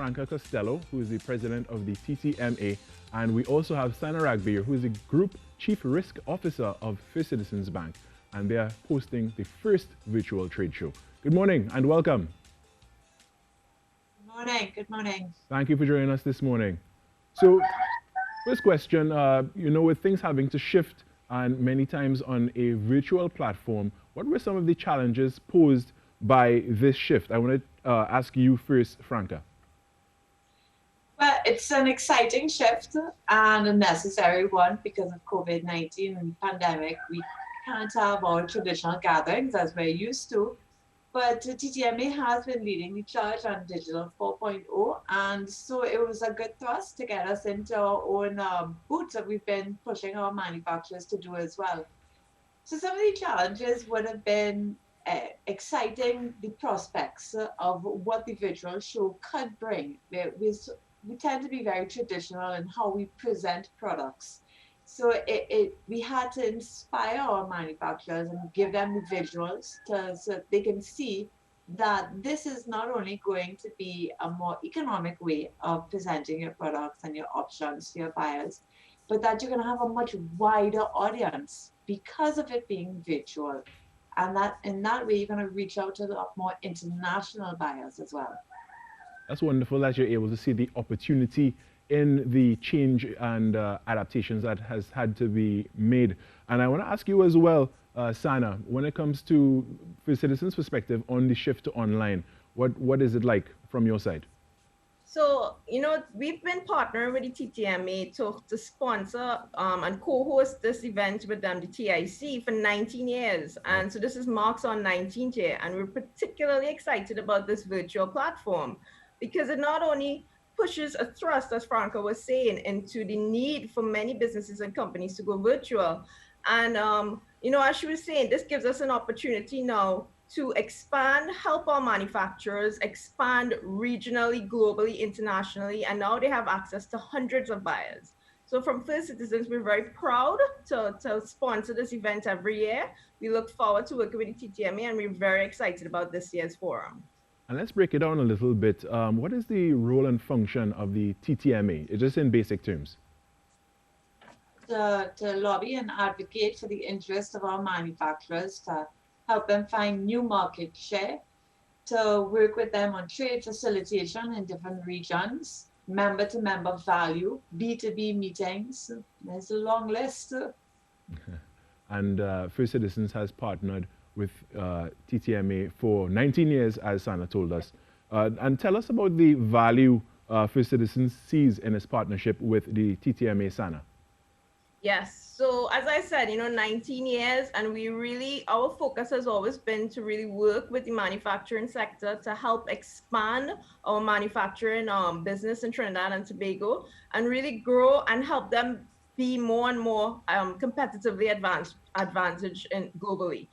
Franca Costello, who is the president of the TTMA, and we also have Sana Ragbir, who is the Group Chief Risk Officer of First Citizens Bank, and they are hosting the first virtual trade show. Good morning and welcome. Good morning. Good morning. Thank you for joining us this morning. So, first question, with things having to shift and many times on a virtual platform, what were some of the challenges posed by this shift? I want to ask you first, Franca. Well, it's an exciting shift and a necessary one because of COVID-19 and pandemic. We can't have our traditional gatherings as we're used to, but TTMA has been leading the charge on Digital 4.0, and so it was a good thrust to get us into our own boots that we've been pushing our manufacturers to do as well. So some of the challenges would have been exciting the prospects of what the virtual show could bring. We tend to be very traditional in how we present products. So we had to inspire our manufacturers and give them the visuals so that they can see that this is not only going to be a more economic way of presenting your products and your options to your buyers, but that you're going to have a much wider audience because of it being virtual. And that in that way, you're going to reach out to a lot more international buyers as well. That's wonderful that you're able to see the opportunity in the change and adaptations that has had to be made. And I want to ask you as well, Sana, when it comes to First Citizens' perspective on the shift to online, what is it like from your side? So, we've been partnering with the TTMA to sponsor and co-host this event with them, the TIC, for 19 years. And so this is marks on 19th year. And we're particularly excited about this virtual platform because it not only pushes a thrust, as Franca was saying, into the need for many businesses and companies to go virtual. And, as she was saying, this gives us an opportunity now to expand, help our manufacturers expand regionally, globally, internationally, and now they have access to hundreds of buyers. So from First Citizens, we're very proud to sponsor this event every year. We look forward to working with the TTMA, and we're very excited about this year's forum. And let's break it down a little bit. What is the role and function of the TTMA, just in basic terms? To lobby and advocate for the interest of our manufacturers, to help them find new market share, to work with them on trade facilitation in different regions, member-to-member value, B2B meetings. There's a long list. And First Citizens has partnered with TTMA for 19 years, as Sana told us. And tell us about the value First Citizens sees in its partnership with the TTMA, Sana. Yes. So as I said, 19 years, and our focus has always been to really work with the manufacturing sector to help expand our manufacturing business in Trinidad and Tobago and really grow and help them be more and more competitively advantaged globally.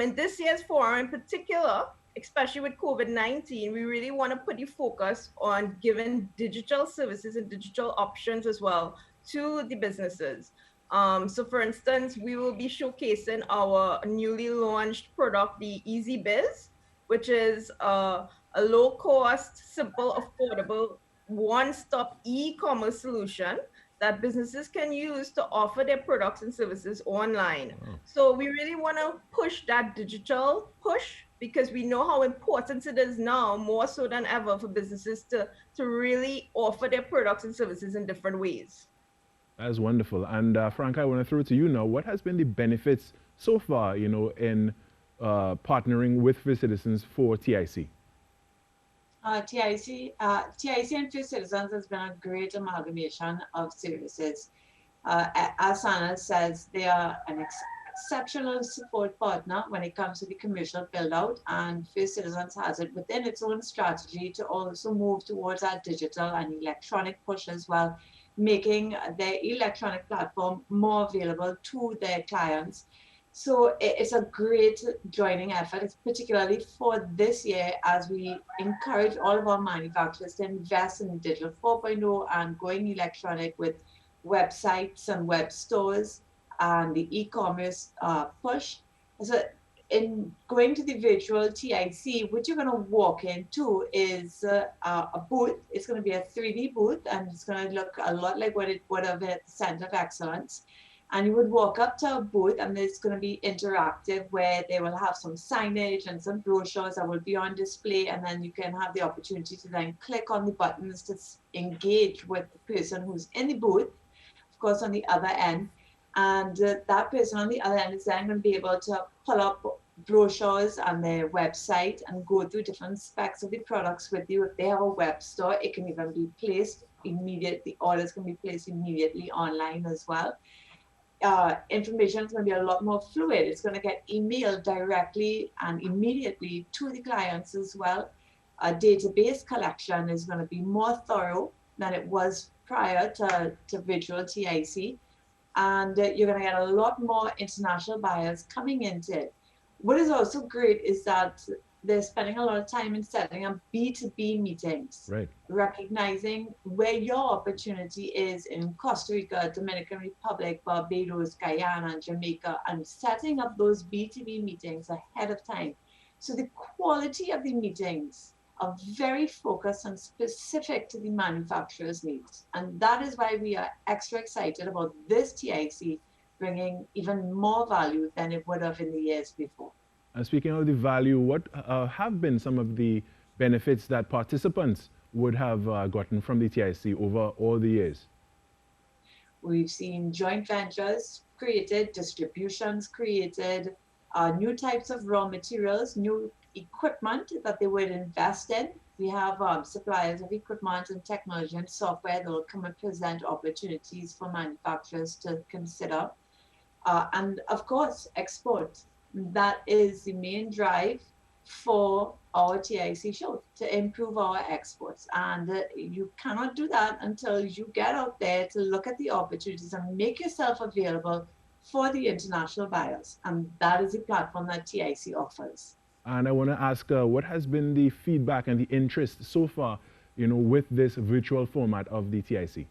In this year's forum in particular, especially with COVID-19, we really want to put the focus on giving digital services and digital options as well to the businesses. So for instance, we will be showcasing our newly launched product, the Easy Biz, which is a low cost, simple, affordable, one-stop e-commerce solution that businesses can use to offer their products and services online. Wow. So we really want to push that digital push because we know how important it is now, more so than ever, for businesses to really offer their products and services in different ways. That's wonderful. And Franca, I want to throw it to you now. What has been the benefits so far, in partnering with First Citizens for TIC? TIC and First Citizens has been a great amalgamation of services. As Sana says, they are an exceptional support partner when it comes to the commercial build-out, and First Citizens has it within its own strategy to also move towards that digital and electronic push as well, making their electronic platform more available to their clients. So it's a great joining effort, it's particularly for this year as we encourage all of our manufacturers to invest in Digital 4.0 and going electronic with websites and web stores and the e-commerce push. So in going to the virtual TIC, what you're going to walk into is a booth. It's going to be a 3D booth, and it's going to look a lot like what it would have at the Center of Excellence. And you would walk up to a booth, and it's going to be interactive, where they will have some signage and some brochures that will be on display, and then you can have the opportunity to then click on the buttons to engage with the person who's in the booth, of course, on the other end. And that person on the other end is then going to be able to pull up brochures on their website and go through different specs of the products with you. If they have a web store, it can even be placed immediately. Orders can be placed immediately online as well. Information is going to be a lot more fluid. It's going to get emailed directly and immediately to the clients as well. Database collection is going to be more thorough than it was prior to virtual TIC. And you're going to get a lot more international buyers coming into it. What is also great is that they're spending a lot of time in setting up B2B meetings, right, recognizing where your opportunity is in Costa Rica, Dominican Republic, Barbados, Guyana, Jamaica, and setting up those B2B meetings ahead of time. So the quality of the meetings are very focused and specific to the manufacturer's needs. And that is why we are extra excited about this TIC bringing even more value than it would have in the years before. And speaking of the value, what have been some of the benefits that participants would have gotten from the TIC over all the years? We've seen joint ventures created, distributions created, new types of raw materials, new equipment that they would invest in. We have suppliers of equipment and technology and software that will come and present opportunities for manufacturers to consider. And of course, export. That is the main drive for our TIC show, to improve our exports. And you cannot do that until you get out there to look at the opportunities and make yourself available for the international buyers. And that is the platform that TIC offers. And I want to ask, what has been the feedback and the interest so far, with this virtual format of the TIC?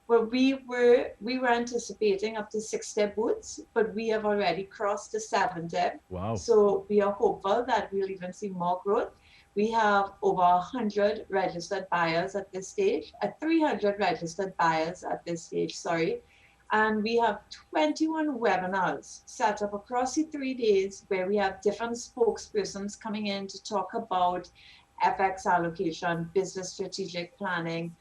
Well, we were anticipating up to 60 booths, but we have already crossed the 70. Wow. So we are hopeful that we'll even see more growth. We have over 100 registered buyers at this stage, 300 registered buyers at this stage, sorry. And we have 21 webinars set up across the 3 days where we have different spokespersons coming in to talk about FX allocation, business strategic planning,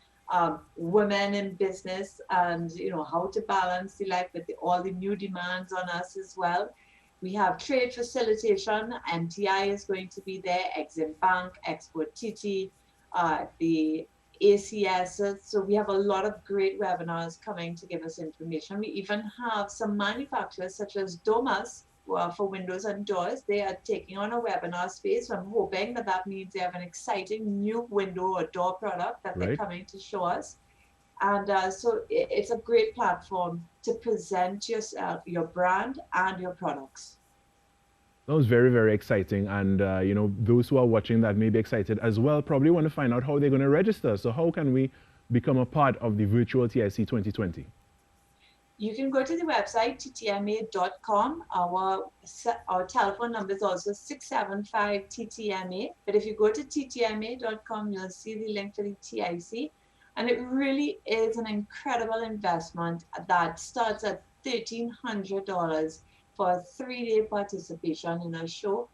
women in business, and how to balance the life with all the new demands on us as well. We have trade facilitation. MTI is going to be there, Exim Bank, Export TT, the ACS. So we have a lot of great webinars coming to give us information. We even have some manufacturers such as Domas for windows and doors. They are taking on a webinar space. So I'm hoping that means they have an exciting new window or door product that they're coming to show us. And so it's a great platform to present yourself, your brand and your products. That was very, very exciting. And, those who are watching that may be excited as well probably want to find out how they're going to register. So how can we become a part of the virtual TIC 2020? You can go to the website, ttma.com. Our telephone number is also 675-TTMA. But if you go to ttma.com, you'll see the link for the TIC. And it really is an incredible investment that starts at $1,300 for a 3-day participation in a show.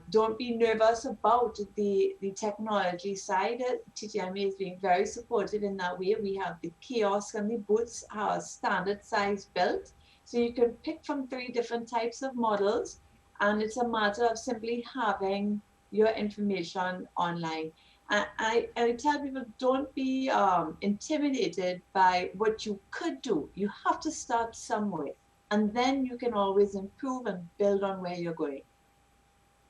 Don't be nervous about the technology side. TTMA is being very supportive in that way. We have the kiosk and the booths are standard size built. So you can pick from 3 different types of models, and it's a matter of simply having your information online. And I tell people, don't be intimidated by what you could do. You have to start somewhere, and then you can always improve and build on where you're going.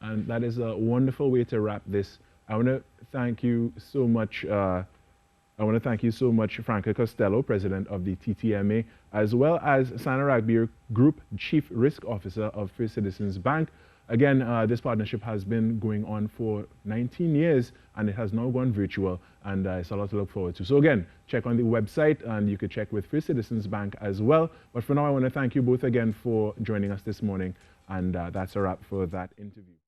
And that is a wonderful way to wrap this. I want to thank you so much. Franca Costello, President of the TTMA, as well as Sana Ragbir, Group Chief Risk Officer of First Citizens Bank. Again, this partnership has been going on for 19 years, and it has now gone virtual, and it's a lot to look forward to. So again, check on the website, and you could check with First Citizens Bank as well. But for now, I want to thank you both again for joining us this morning. And that's a wrap for that interview.